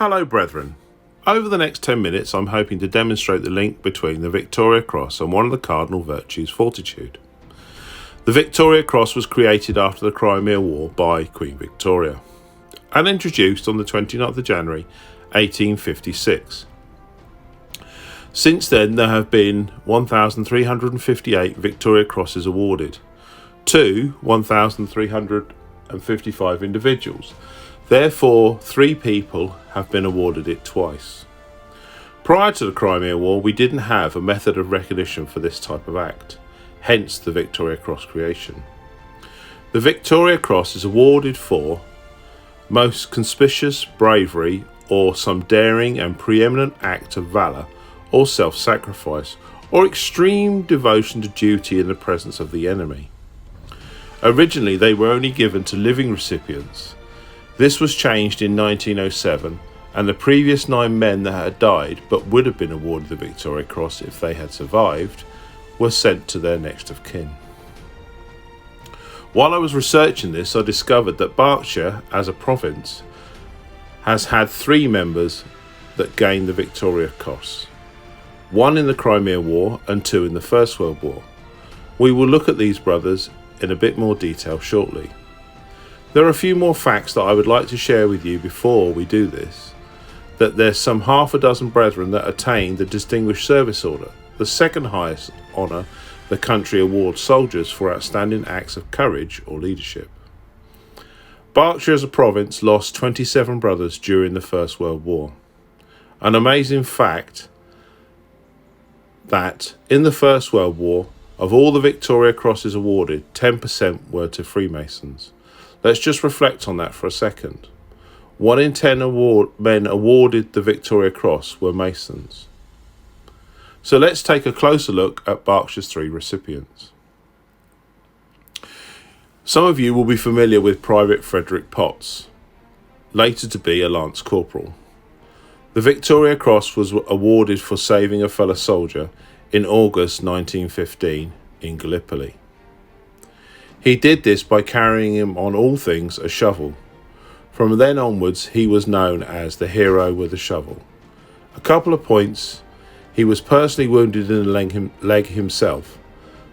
Hello brethren. Over the next 10 minutes I'm hoping to demonstrate the link between the Victoria Cross and one of the Cardinal Virtues Fortitude. The Victoria Cross was created after the Crimea War by Queen Victoria and introduced on the 29th of January 1856. Since then there have been 1,358 Victoria Crosses awarded to 1,355 individuals. Therefore, 3 people have been awarded it twice. Prior to the Crimea War, we didn't have a method of recognition for this type of act, hence the Victoria Cross creation. The Victoria Cross is awarded for most conspicuous bravery or some daring and preeminent act of valour or self-sacrifice or extreme devotion to duty in the presence of the enemy. Originally, they were only given to living recipients. This was changed in 1907, and the previous 9 men that had died but would have been awarded the Victoria Cross if they had survived were sent to their next of kin. While I was researching this, I discovered that Berkshire, as a province, has had 3 members that gained the Victoria Cross. 1 in the Crimea War and 2 in the First World War. We will look at these brothers in a bit more detail shortly. There are a few more facts that I would like to share with you before we do this. That there's some half a dozen brethren that attained the Distinguished Service Order, the second highest honour the country awards soldiers for outstanding acts of courage or leadership. Berkshire as a province lost 27 brothers during the First World War. An amazing fact that in the First World War, of all the Victoria Crosses awarded, 10% were to Freemasons. Let's just reflect on that for a second. 1 in 10 men awarded the Victoria Cross were Masons. So let's take a closer look at Berkshire's 3 recipients. Some of you will be familiar with Private Frederick Potts, later to be a Lance Corporal. The Victoria Cross was awarded for saving a fellow soldier in August 1915 in Gallipoli. He did this by carrying him on all things a shovel. From then onwards he was known as the hero with a shovel. A couple of points: he was personally wounded in the leg himself.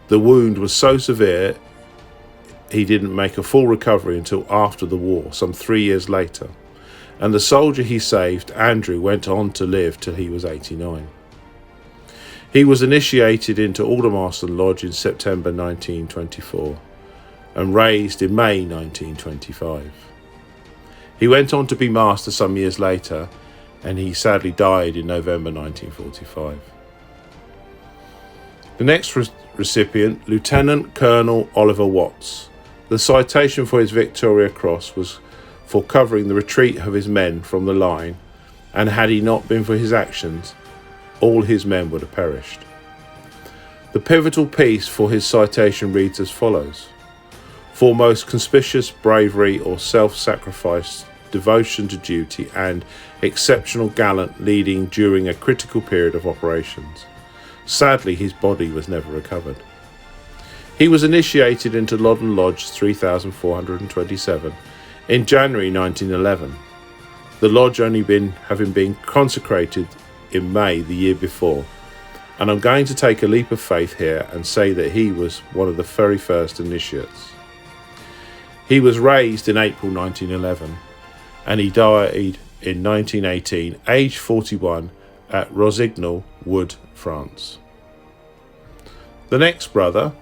The wound was so severe he didn't make a full recovery until after the war, some 3 years later. And the soldier he saved, Andrew, went on to live till he was 89. He was initiated into Aldermaston Lodge in September 1924 and raised in May 1925. He went on to be master some years later, and he sadly died in November 1945. The next recipient, Lieutenant Colonel Oliver Watts. The citation for his Victoria Cross was for covering the retreat of his men from the line, and had he not been for his actions, all his men would have perished. The pivotal piece for his citation reads as follows: for most conspicuous bravery or self-sacrifice, devotion to duty, and exceptional gallant leading during a critical period of operations. Sadly, his body was never recovered. He was initiated into Loddon Lodge 3427 in January 1911. The lodge having been consecrated in May the year before, and I'm going to take a leap of faith here and say that he was one of the very first initiates. He was raised in April 1911 and he died in 1918, aged 41, at Rosignol Wood, France. The next brother,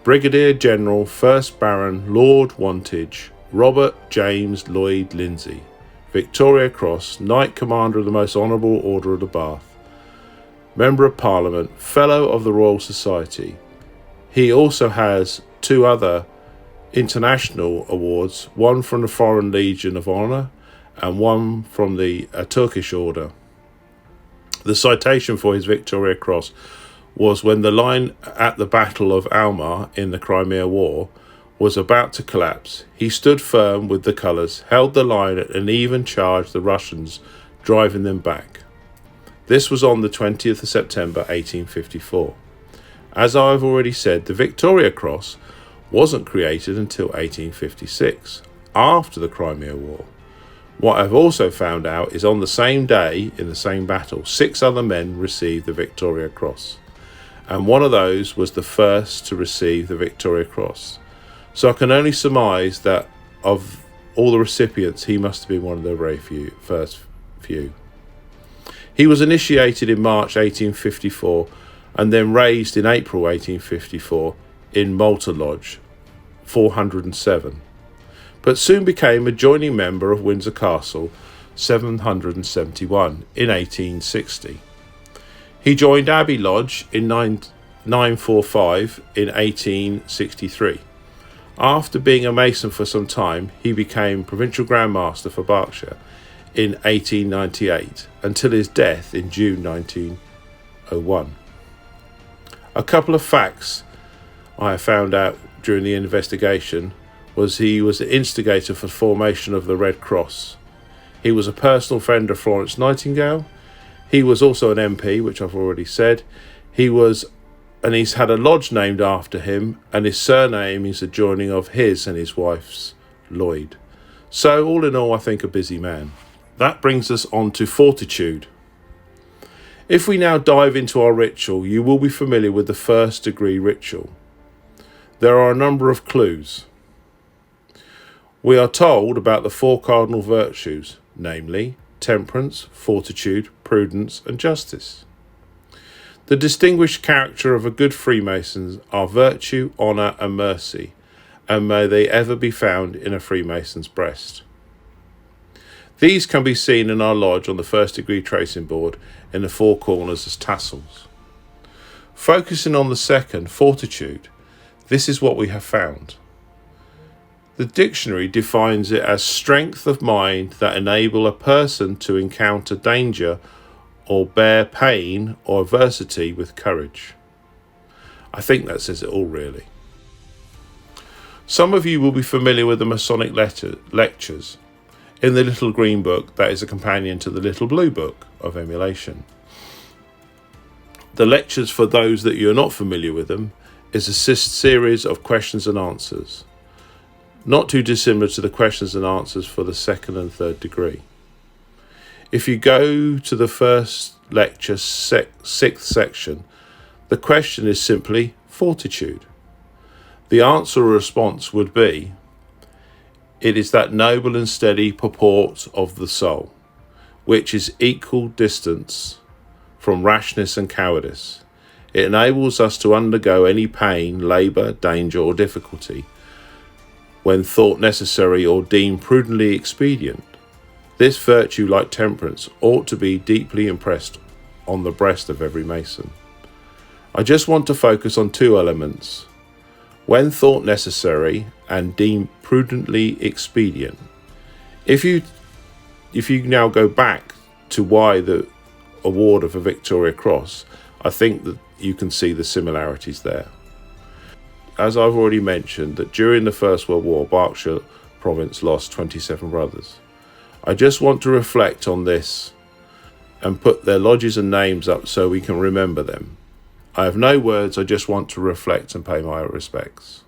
Brigadier General 1st Baron Lord Wantage Robert James Lloyd Lindsay, Victoria Cross, Knight Commander of the Most Honourable Order of the Bath, Member of Parliament, Fellow of the Royal Society. He also has 2 other international awards, 1 from the Foreign Legion of Honour and 1 from the Turkish Order. The citation for his Victoria Cross was when the line at the Battle of Alma in the Crimea War was about to collapse. He stood firm with the colours, held the line and even charged the Russians, driving them back. This was on the 20th of September 1854. As I've already said, the Victoria Cross wasn't created until 1856, after the Crimea War. What I've also found out is on the same day, in the same battle, 6 other men received the Victoria Cross. And one of those was the first to receive the Victoria Cross. So I can only surmise that of all the recipients, he must have been one of the first few. He was initiated in March 1854 and then raised in April 1854 in Malta Lodge 407, but soon became a joining member of Windsor Castle 771 in 1860. He joined Abbey Lodge in 945 in 1863. After being a Mason for some time, he became Provincial Grand Master for Berkshire in 1898 until his death in June 1901. A couple of facts I found out during the investigation was he was the instigator for the formation of the Red Cross. He was a personal friend of Florence Nightingale. He was also an MP, which I've already said. He's had a lodge named after him, and his surname is a joining of his and his wife's, Lloyd. So all in all, I think a busy man. That brings us on to fortitude. If we now dive into our ritual, you will be familiar with the first degree ritual. There are a number of clues. We are told about the 4 cardinal virtues, namely temperance, fortitude, prudence, and justice. The distinguished character of a good Freemason are virtue, honour, and mercy, and may they ever be found in a Freemason's breast. These can be seen in our lodge on the first degree tracing board in the 4 corners as tassels. Focusing on the second, fortitude, this is what we have found. The dictionary defines it as strength of mind that enable a person to encounter danger or bear pain or adversity with courage. I think that says it all, really. Some of you will be familiar with the Masonic lectures in the little green book that is a companion to the little blue book of emulation. The lectures, for those that you're not familiar with them, is a series of questions and answers, not too dissimilar to the questions and answers for the 2nd and 3rd degree. If you go to the first lecture, 6th section, the question is simply fortitude. The answer or response would be, it is that noble and steady purport of the soul, which is equal distance from rashness and cowardice. It enables us to undergo any pain, labour, danger or difficulty when thought necessary or deemed prudently expedient. This virtue, like temperance, ought to be deeply impressed on the breast of every Mason. I just want to focus on 2 elements. When thought necessary and deemed prudently expedient. If you now go back to why the award of a Victoria Cross, I think that you can see the similarities there. As I've already mentioned, that during the First World War, Berkshire province lost 27 brothers. I just want to reflect on this and put their lodges and names up so we can remember them. I have no words, I just want to reflect and pay my respects.